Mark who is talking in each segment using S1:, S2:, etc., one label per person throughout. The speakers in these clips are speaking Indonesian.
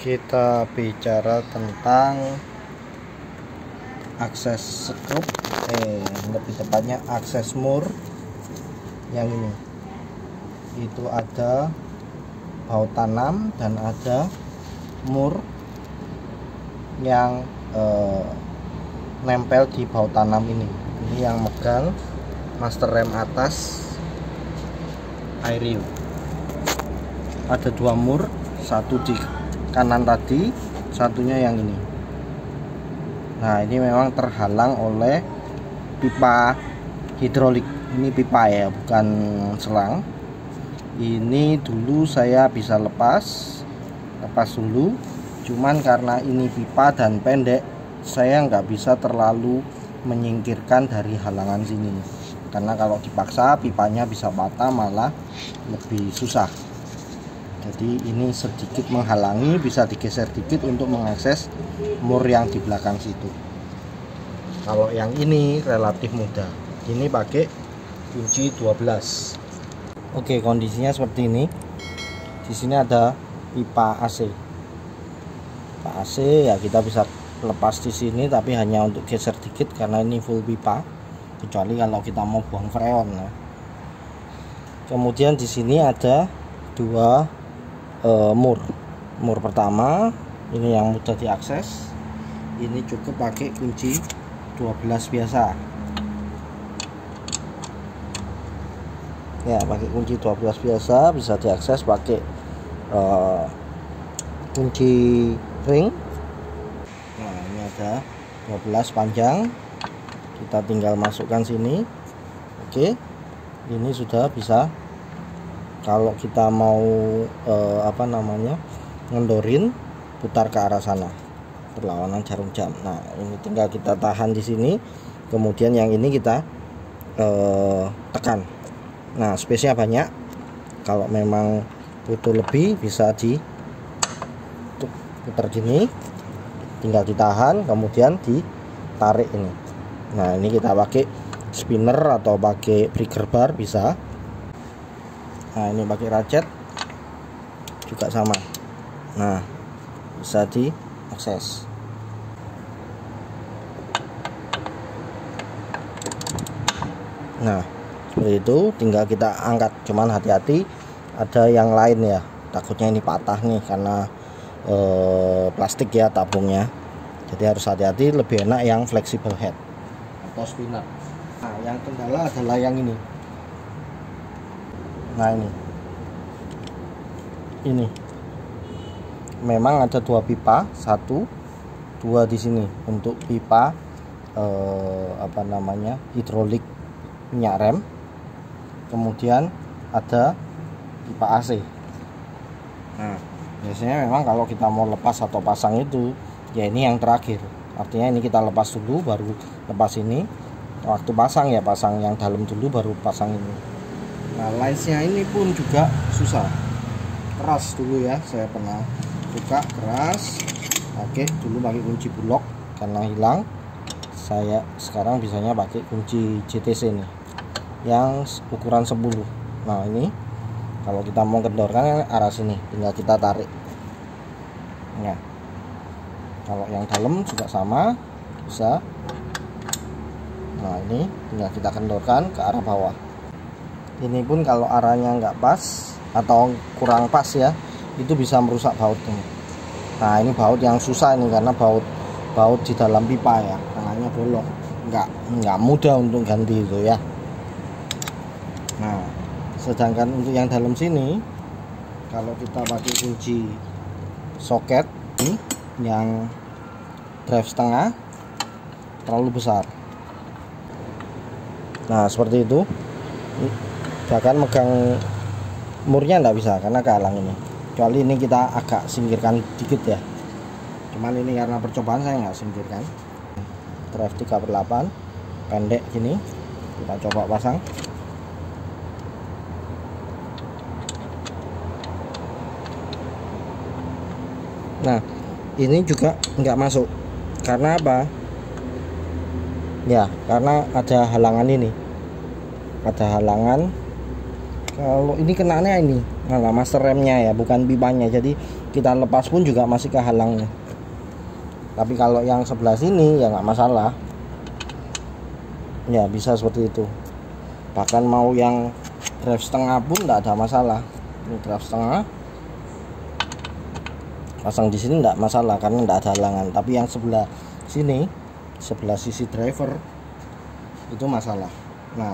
S1: Kita bicara tentang akses skrup, lebih tepatnya akses mur yang ini. Itu ada baut tanam dan ada mur yang nempel di baut tanam ini. Ini yang megang master rem atas Aeriu. Ada dua mur, satu di kanan tadi, satunya yang ini. Nah, ini memang terhalang oleh pipa hidrolik. Ini pipa ya, bukan selang. Ini dulu saya bisa lepas dulu, cuman karena ini pipa dan pendek, saya nggak bisa terlalu menyingkirkan dari halangan sini, karena kalau dipaksa pipanya bisa patah, malah lebih susah. Jadi ini sedikit menghalangi, bisa digeser dikit untuk mengakses mur yang di belakang situ. Kalau yang ini relatif mudah. Ini pakai kunci 12. Oke, kondisinya seperti ini. Di sini ada pipa AC. Pipa AC ya kita bisa lepas di sini, tapi hanya untuk geser dikit karena ini full pipa. Kecuali kalau kita mau buang freon ya. Kemudian di sini ada dua mur pertama, ini yang mudah diakses. Ini cukup pakai kunci 12 biasa ya, pakai kunci 12 biasa bisa diakses pakai kunci ring. Nah, ini ada 12 panjang, kita tinggal masukkan sini. Oke, ini sudah bisa. Kalau kita mau ngendorin, putar ke arah sana, berlawanan jarum jam. Nah, ini tinggal kita tahan di sini, kemudian yang ini kita tekan. Nah, space-nya banyak. Kalau memang butuh lebih bisa putar gini, tinggal ditahan, kemudian ditarik ini. Nah, ini kita pakai spinner atau pakai breaker bar bisa. Nah, ini pakai ratchet juga sama. Nah, bisa diakses. Nah, seperti itu, tinggal kita angkat. Cuman hati-hati, ada yang lain ya, takutnya ini patah nih karena plastik ya tabungnya. Jadi harus hati-hati, lebih enak yang flexible head atau spinner. Nah, yang kendala adalah yang ini. Nah, ini memang ada dua pipa, dua di sini untuk pipa hidrolik minyak rem. Kemudian ada pipa AC. Nah, biasanya memang kalau kita mau lepas atau pasang itu ya ini yang terakhir. Artinya ini kita lepas dulu baru lepas ini. Waktu pasang ya pasang yang dalam dulu baru pasang ini. Nah, linesnya ini pun juga susah, keras dulu ya, saya pernah buka keras. Oke, dulu pakai kunci bulog karena hilang. Saya sekarang bisanya pakai kunci JTC nih yang ukuran 10. Nah, ini kalau kita mau kendorkan arah sini, tinggal kita tarik ya. Kalau yang dalam juga sama bisa. Nah, ini tinggal kita kendorkan ke arah bawah. Ini pun kalau arahnya nggak pas atau kurang pas ya, itu bisa merusak baut ini. Nah, ini baut yang susah ini karena baut di dalam pipa ya, tangannya bolong, nggak mudah untuk ganti itu ya. Nah, sedangkan untuk yang dalam sini, kalau kita pakai kunci soket ini yang drive setengah terlalu besar. Nah, seperti itu. Bahkan megang murnya nggak bisa karena kehalang ini. Kecuali ini kita agak singkirkan dikit ya. Cuman ini karena percobaan saya nggak singkirkan. Drive 3/8 pendek gini, kita coba pasang. Nah, ini juga nggak masuk. Karena apa? Ya, karena ada halangan ini. Ada halangan. Kalau ini kenanya ini malah master remnya ya, bukan pipanya. Jadi kita lepas pun juga masih kehalang. Tapi kalau yang sebelah sini ya nggak masalah, ya bisa seperti itu. Bahkan mau yang drive setengah pun nggak ada masalah. Ini drive setengah, pasang di sini nggak masalah karena nggak ada halangan. Tapi yang sebelah sini, sebelah sisi driver itu masalah. Nah,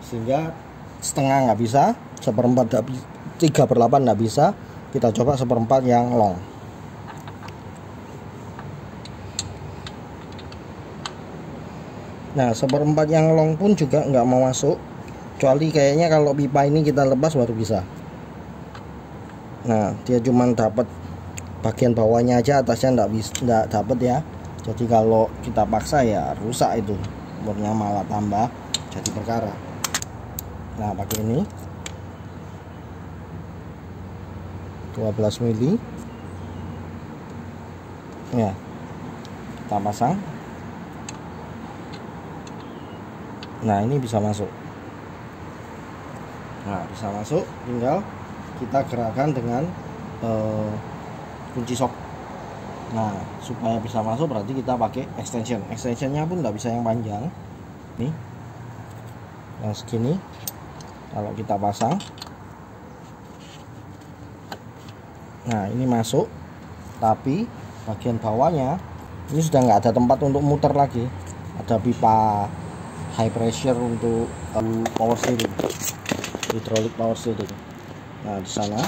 S1: sehingga setengah nggak bisa, seperempat nggak bisa, 3/8 nggak bisa. Kita coba seperempat yang long. Nah, seperempat yang long pun juga nggak mau masuk, kecuali kayaknya kalau pipa ini kita lepas baru bisa. Nah, dia cuman dapat bagian bawahnya aja, atasnya nggak dapat ya. Jadi kalau kita paksa ya rusak itu, umurnya malah tambah jadi perkara. Nah, pakai ini 12 mili ya, kita pasang. Nah, ini bisa masuk. Nah, bisa masuk, tinggal kita gerakkan dengan kunci sok. Nah, supaya bisa masuk berarti kita pakai extension. Extensionnya pun nggak bisa yang panjang, nih yang segini. Kalau kita pasang, nah ini masuk, tapi bagian bawahnya ini sudah nggak ada tempat untuk muter lagi. Ada pipa high pressure untuk power steering, hydraulic power steering. Nah, di sana.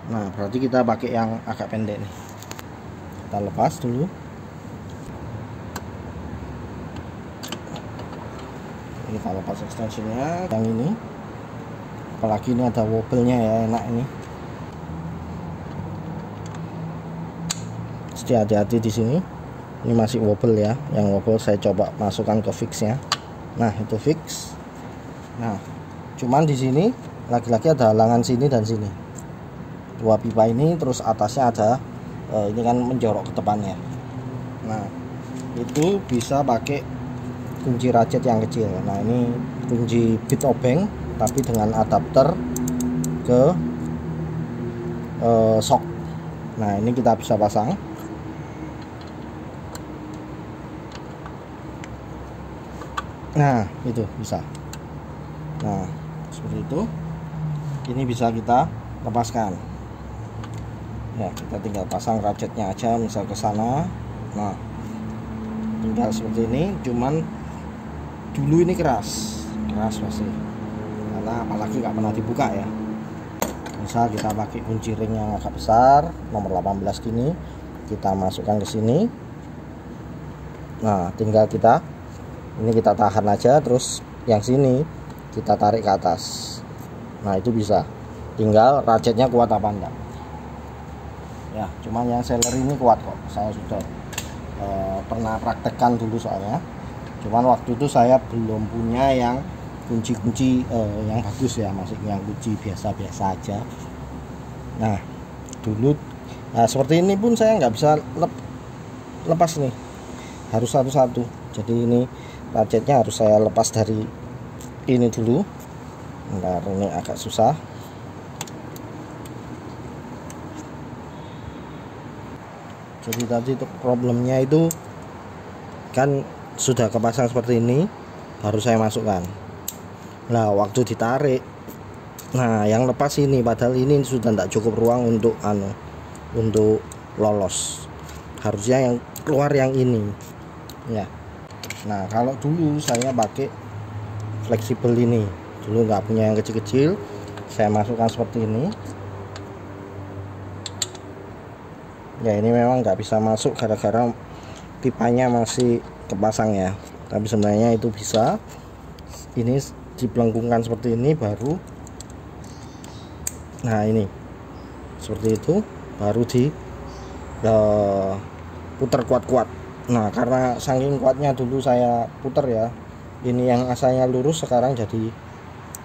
S1: Nah, berarti kita pakai yang agak pendek nih. Kita lepas dulu. Ini kita lepas extensionnya yang ini. Apalagi ini ada wobble-nya ya, enak ini. Mesti hati-hati di sini. Ini masih wobble ya, yang wobble saya coba masukkan ke fixnya. Nah, itu fix. Nah, cuman di sini lagi-lagi ada halangan sini dan sini. Dua pipa ini, terus atasnya ada ini kan menjorok ke depannya. Nah, itu bisa pakai kunci ratchet yang kecil. Nah, ini kunci bit obeng tapi dengan adapter ke shock. Nah, ini kita bisa pasang. Nah, itu bisa. Nah, seperti itu. Ini bisa kita lepaskan. Ya, kita tinggal pasang ratchetnya aja, misal ke sana. Nah, tinggal seperti ini. Cuman dulu ini keras pasti. Karena apalagi nggak pernah dibuka ya. Misal kita pakai kunci ring yang agak besar, nomor 18 gini, kita masukkan ke sini. Nah, tinggal ini kita tahan aja, terus yang sini kita tarik ke atas. Nah, itu bisa. Tinggal ratchetnya kuat apa enggak. Ya, cuman yang seller ini kuat kok. Saya sudah pernah praktekkan dulu soalnya. Cuman waktu itu saya belum punya yang kunci-kunci yang bagus ya, masih yang kunci biasa-biasa aja. Nah, dulu seperti ini pun saya nggak bisa lepas nih. Harus satu-satu. Jadi ini ratchetnya harus saya lepas dari ini dulu. Bentar, ini agak susah. Jadi tadi problemnya itu kan sudah kepasang seperti ini, baru saya masukkan. Nah, waktu ditarik, nah yang lepas ini, padahal ini sudah tidak cukup ruang untuk untuk lolos. Harusnya yang keluar yang ini ya. Nah, kalau dulu saya pakai fleksibel ini, dulu nggak punya yang kecil-kecil, saya masukkan seperti ini. Ya, ini memang nggak bisa masuk gara-gara pipanya masih kepasang ya, tapi sebenarnya itu bisa. Ini dipelengkungkan seperti ini baru. Nah, ini seperti itu baru di putar kuat-kuat. Nah, karena saking kuatnya dulu saya putar ya, ini yang asalnya lurus sekarang jadi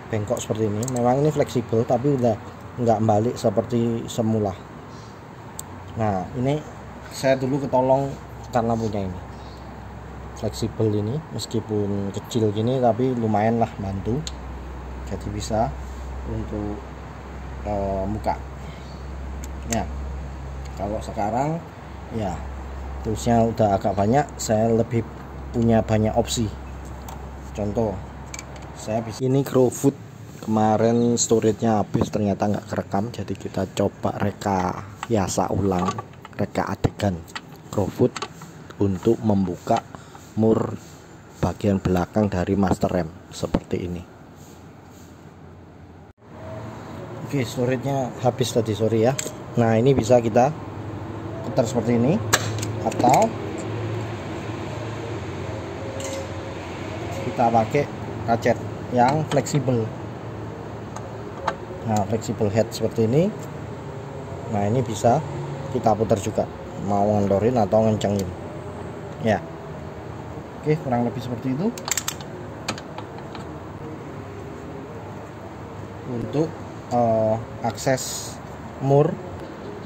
S1: bengkok seperti ini. Memang ini fleksibel tapi udah nggak balik seperti semula. Nah, ini saya dulu ketolong karena punya ini fleksibel ini, meskipun kecil gini tapi lumayan lah bantu, jadi bisa untuk buka. ya. Kalau sekarang ya toolsnya udah agak banyak, saya lebih punya banyak opsi. Contoh, saya bisa ini Crowfoot, kemarin storage-nya habis, ternyata nggak kerekam, jadi kita coba rekayasa ulang, reka adegan Crowfoot untuk membuka mur bagian belakang dari master RAM seperti ini. Oke, storage-nya habis tadi, sorry ya. Nah, ini bisa kita putar seperti ini, atau kita pakai ratchet yang fleksibel. Nah, fleksibel head seperti ini. Nah, ini bisa kita putar juga, mau ngendorin atau ngencengin ya. Oke, kurang lebih seperti itu untuk akses mur.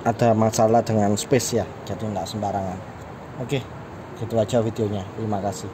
S1: Ada masalah dengan space ya, jadi nggak sembarangan. Oke, gitu aja videonya, terima kasih.